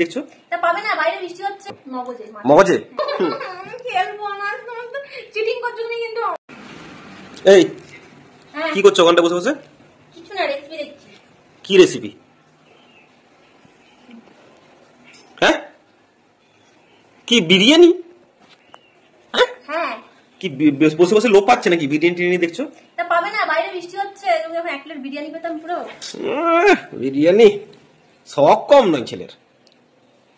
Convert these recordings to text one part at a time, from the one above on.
দেখছো? তা পাবে না, বাইরে বৃষ্টি হচ্ছে। মগজে মগজে খেলবো না, চিটিং করছো তুমি কিন্তু। এই কি করছো ওখানটা বসে বসে? কিছু না, রেসিপি দেখছি। কি রেসিপি? হ্যাঁ, কি বিরিয়ানি? হ্যাঁ, কি বসে বসে লোক পাচ্ছে নাকি? বিরিয়ানি টিরিয়ানি দেখছো? তা পাবে না, বাইরে বৃষ্টি হচ্ছে। তুমি এখন 1 প্লেট বিরিয়ানি পেতাম পুরো। বিরিয়ানি শখ কম নয় ছেলের।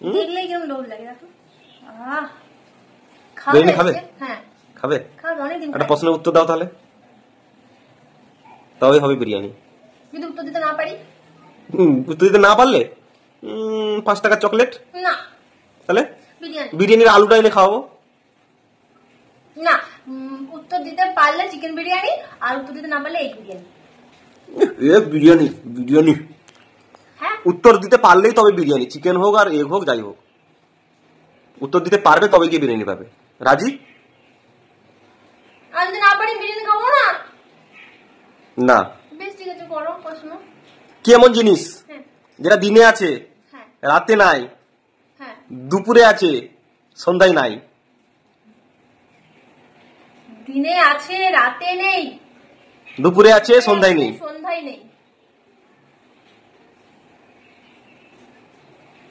দেখলেই কেমন লোভ লাগে দেখো। বিরিয়ানি খাবে? হ্যাঁ খাবে। খাবে, অনেকদিন। একটা প্রশ্নের উত্তর দাও তাহলে, তবেই হবে বিরিয়ানি। যদি উত্তর দিতে না পারি? উত্তর দিতে না পারলে 5 টাকার চকলেট। না। তাহলে বিরিয়ানি। বিরিয়ানির আলুটা এনে খাওয়াবো। না, উত্তর দিতে পারলে চিকেন বিরিয়ানি, আর উত্তর দিতে না পারলে এগ বিরিয়ানি। বিরিয়ানি বিরিয়ানি। হ্যাঁ, উত্তর দিতে পারলেই তবে বিরিয়ানি, চিকেন হোক আর এগ হোক যাই হোক। উত্তর দিতে পারবে তবে গিয়ে বিরিয়ানি পাবে। রাজি? আর যদি না পারি বিরিয়ানি খাবো না। না। বেশ, ঠিক আছে, করো প্রশ্ন। কি এমন জিনিস যেটা দিনে আছে রাতে নাই, দুপুরে আছে সন্ধ্যায় নাই? দিনে আছে রাতে নেই, দুপুরে আছে সন্ধ্যায় নেই। সন্ধ্যায় নেই।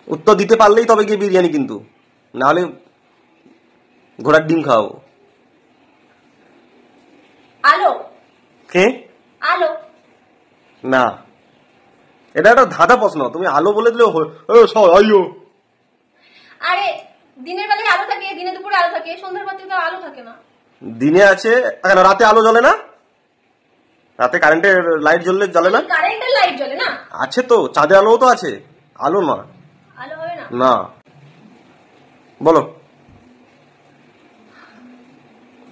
উত্তর দিতে পারলেই তবে গিয়ে বিরিয়ানি, কিন্তু না হলে ঘোড়ার ডিম খাওয়াবো। আলো। কে? আলো। না, এটা একটা ধাঁধা প্রশ্ন। তুমি আলো বলে দিলে আরে দিনের বেলায় আলো থাকে, দিনে দুপুরে আলো থাকে, সন্ধ্যার পর থেকে আলো থাকে না। দিনে আছে, রাতে আলো জ্বলে না? রাতে কারেন্টের লাইট জ্বলে না? কারেন্টের লাইট জ্বলে না? আছে তো, চাঁদের আলোও তো আছে। আলো না। আলো হয় না? না। বলো,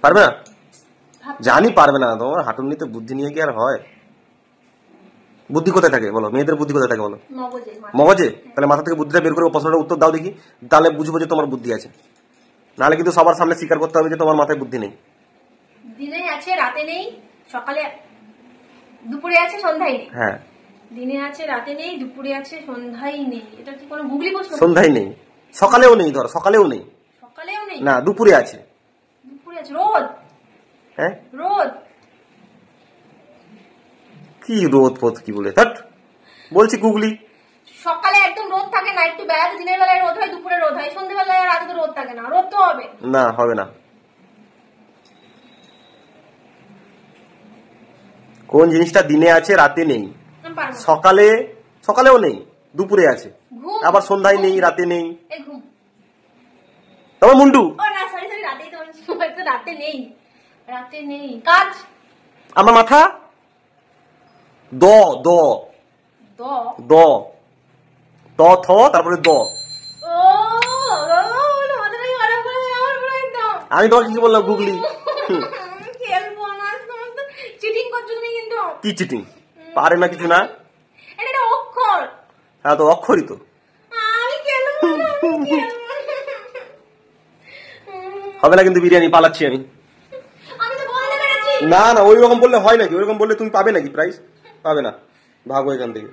পারবে না? জানি পারবে না। তোমার হাঁটুনিতে বুদ্ধি নিয়ে কি আর হয়? বুদ্ধি কোথায় থাকে বলো? মেয়েদের বুদ্ধি কোথায় থাকে বলো? মগজে। মগজে? তাহলে মাথা থেকে বুদ্ধিটা বের করে প্রশ্নটার উত্তর দাও দেখি, তাহলে বুঝবো যে তোমার বুদ্ধি আছে। নাহলে কিন্তু সবার সামনে স্বীকার করতে হবে যে তোমার মাথায় বুদ্ধি নেই। দিনে আছে রাতে নেই, সকালে দুপুরে আছে সন্ধ্যায় নেই। হ্যাঁ, দিনে আছে রাতে নেই, দুপুরে আছে সন্ধ্যায় নেই। এটা কি কোনো গুগলি প্রশ্ন? সন্ধ্যায় নেই, সকালেও নেই। ধর সকালেও নেই, সকালেও নেই, না দুপুরে আছে। দুপুরে আছে রোদ। হ্যাঁ, রোদ। কি রোদ ফোদ কি বলে থাট বলছি গুগলি। সকালে একদম রোদ থাকে না, একটু বেলাতে দিনের বেলায় রোদ হয়, দুপুরে রোদ হয়, সন্ধ্যাবেলায় রাতে তো রোদ থাকে না। রোদ তো হবে না, হবে না। কোন জিনিসটা দিনে আছে রাতে নেই? সকালেও নেই, দুপুরে আছে, আবার সন্ধ্যায় নেই, রাতে নেই। তোমার মুন্ডু। রাতে নেই, রাতে নেই কাজ। আমার মাথা। দ দ দ দ থ তারপরে দ। আমি তোমাকে কি বললাম? গুগলি। চিটিং করছো তুমি কিন্তু। কি চিটিং? পারে না কিছু না। এটা অক্ষর। হ্যাঁ, তো অক্ষরই তো। হবে না কিন্তু বিরিয়ানি, পালাচ্ছি আমি। না না, ওই রকম বললে হয় নাকি? ওইরকম বললে তুমি পাবে নাকি প্রাইস? পাবে না, ভাগো এখান থেকে।